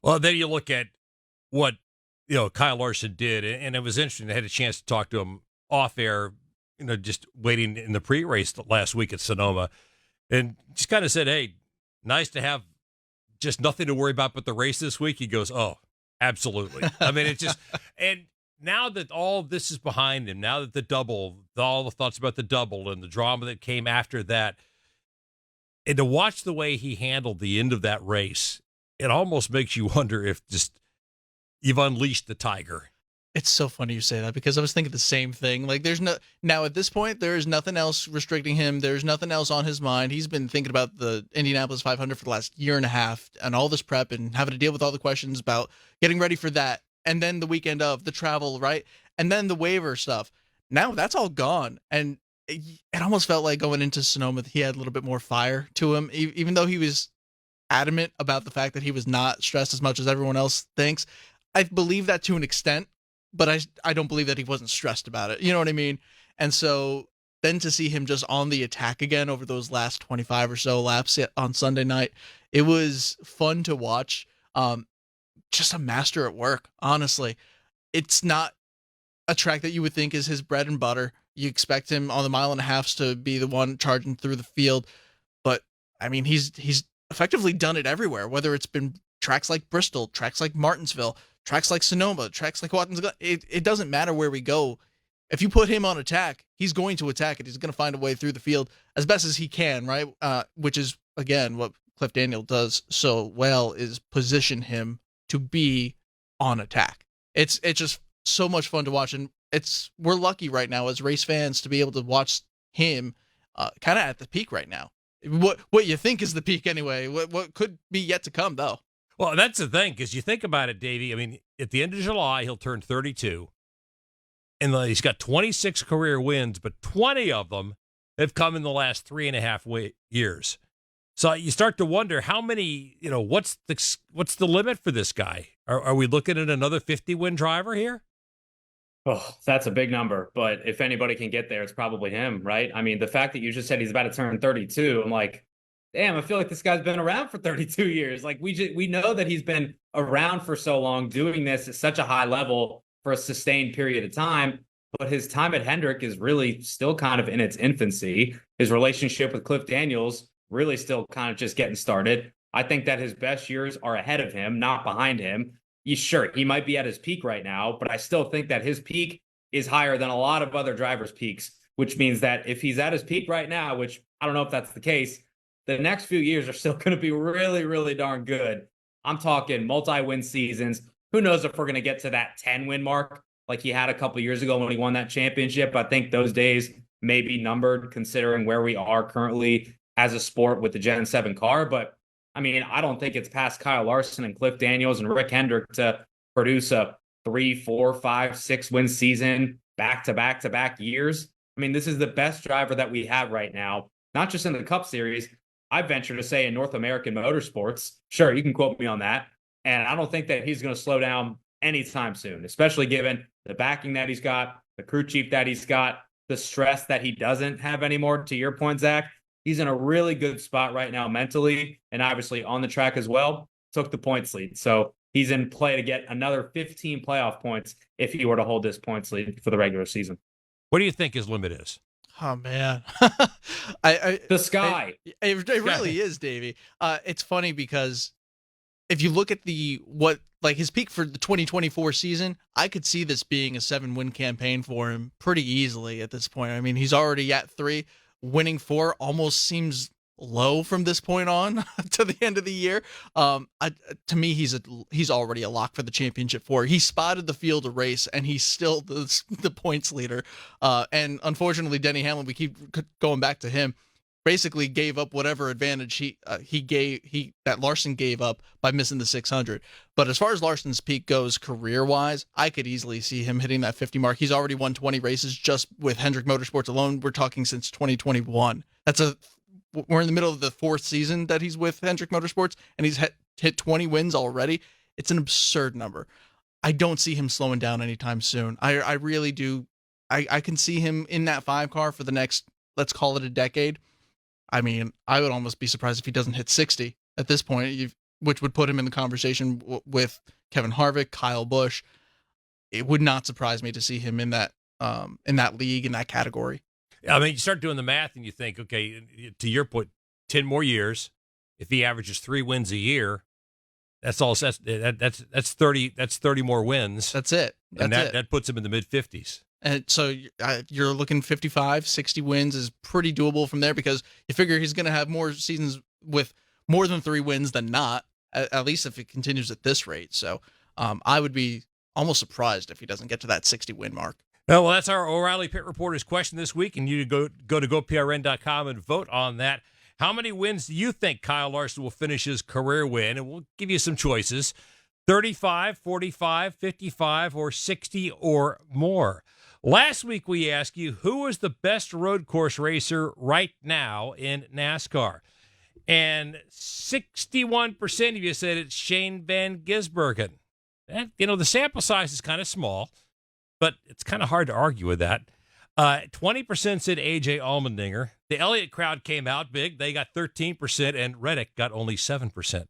Well, then you look at what, Kyle Larson did, and it was interesting. I had a chance to talk to him off air, just waiting in the pre-race last week at Sonoma, and just kind of said, hey, nice to have just nothing to worry about but the race this week. He goes, oh, absolutely. I mean, it's just, and now that all this is behind him, now that the double, all the thoughts about the double and the drama that came after that, and to watch the way he handled the end of that race, it almost makes you wonder if just you've unleashed the tiger. It's so funny you say that, because I was thinking the same thing. Like, now at this point, there is nothing else restricting him. There's nothing else on his mind. He's been thinking about the Indianapolis 500 for the last year and a half and all this prep and having to deal with all the questions about getting ready for that. And then the weekend of the travel, right? And then the waiver stuff. Now that's all gone. And it almost felt like going into Sonoma, he had a little bit more fire to him, even though he was adamant about the fact that he was not stressed as much as everyone else thinks. I believe that to an extent, but I don't believe that he wasn't stressed about it. You know what I mean? And so then to see him just on the attack again over those last 25 or so laps on Sunday night, it was fun to watch. Just a master at work, honestly. It's not a track that you would think is his bread and butter. You expect him on the mile and a half to be the one charging through the field. But, I mean, he's effectively done it everywhere, whether it's been tracks like Bristol, tracks like Martinsville, tracks like Sonoma, tracks like Watkins. It doesn't matter where we go. If you put him on attack, he's going to attack it. He's going to find a way through the field as best as he can, right? Which is, again, what Cliff Daniel does so well, is position him to be on attack. It's just so much fun to watch, and we're lucky right now as race fans to be able to watch him kind of at the peak right now. What you think is the peak anyway. What could be yet to come, though. Well, that's the thing, because you think about it, Davey. I mean, at the end of July, he'll turn 32, and he's got 26 career wins, but 20 of them have come in the last 3.5 years. So you start to wonder how many, what's the limit for this guy? Are we looking at another 50-win driver here? Oh, that's a big number, but if anybody can get there, it's probably him, right? I mean, the fact that you just said he's about to turn 32, I'm like, damn, I feel like this guy's been around for 32 years. Like, we know that he's been around for so long, doing this at such a high level for a sustained period of time, but his time at Hendrick is really still kind of in its infancy. His relationship with Cliff Daniels really still kind of just getting started. I think that his best years are ahead of him, not behind him. Sure, he might be at his peak right now, but I still think that his peak is higher than a lot of other drivers' peaks, which means that if he's at his peak right now, which I don't know if that's the case, the next few years are still going to be really, really darn good. I'm talking multi-win seasons. Who knows if we're going to get to that 10-win mark like he had a couple of years ago when he won that championship. I think those days may be numbered considering where we are currently as a sport with the Gen 7 car, but I mean, I don't think it's past Kyle Larson and Cliff Daniels and Rick Hendrick to produce a 3, 4, 5, 6-win season back-to-back years. I mean, this is the best driver that we have right now, not just in the Cup Series. I venture to say in North American motorsports. Sure, you can quote me on that. And I don't think that he's going to slow down anytime soon, especially given the backing that he's got, the crew chief that he's got, the stress that he doesn't have anymore. To your point, Zach, he's in a really good spot right now mentally and obviously on the track as well. Took the points lead. So he's in play to get another 15 playoff points if he were to hold this points lead for the regular season. What do you think his limit is? Oh, man. The sky. It really is, Davey. It's funny because if you look at his peak for the 2024 season, I could see this being a 7-win campaign for him pretty easily at this point. I mean, he's already at 3. Winning 4 almost seems low from this point on to the end of the year. To me, he's already a lock for the championship 4. He spotted the field of race, and he's still the points leader. And unfortunately, Denny Hamlin, we keep going back to him, basically gave up whatever advantage that Larson gave up by missing the 600. But as far as Larson's peak goes career-wise, I could easily see him hitting that 50 mark. He's already won 20 races just with Hendrick Motorsports alone. We're talking since 2021. We're in the middle of the 4th season that he's with Hendrick Motorsports, and he's hit 20 wins already. It's an absurd number. I don't see him slowing down anytime soon. I really do. I can see him in that 5 car for the next, let's call it a decade. I mean, I would almost be surprised if he doesn't hit 60 at this point. which would put him in the conversation with Kevin Harvick, Kyle Busch. It would not surprise me to see him in that league, in that category. I mean, you start doing the math and you think, okay, to your point, 10 more years. If he averages 3 wins a year, that's 30 more wins. That's it. That puts him in the mid 50s. And so you're looking 55, 60 wins is pretty doable from there, because you figure he's going to have more seasons with more than 3 wins than not, at least if it continues at this rate. So I would be almost surprised if he doesn't get to that 60 win mark. Well, that's our O'Reilly Pit Reporter's question this week, and you go to GoPRN.com and vote on that. How many wins do you think Kyle Larson will finish his career with? And we'll give you some choices: 35, 45, 55, or 60 or more. Last week we asked you, who is the best road course racer right now in NASCAR? And 61% of you said it's Shane Van Gisbergen. And, the sample size is kind of small, but it's kind of hard to argue with that. 20% said A.J. Allmendinger. The Elliott crowd came out big. They got 13%, and Reddick got only 7%.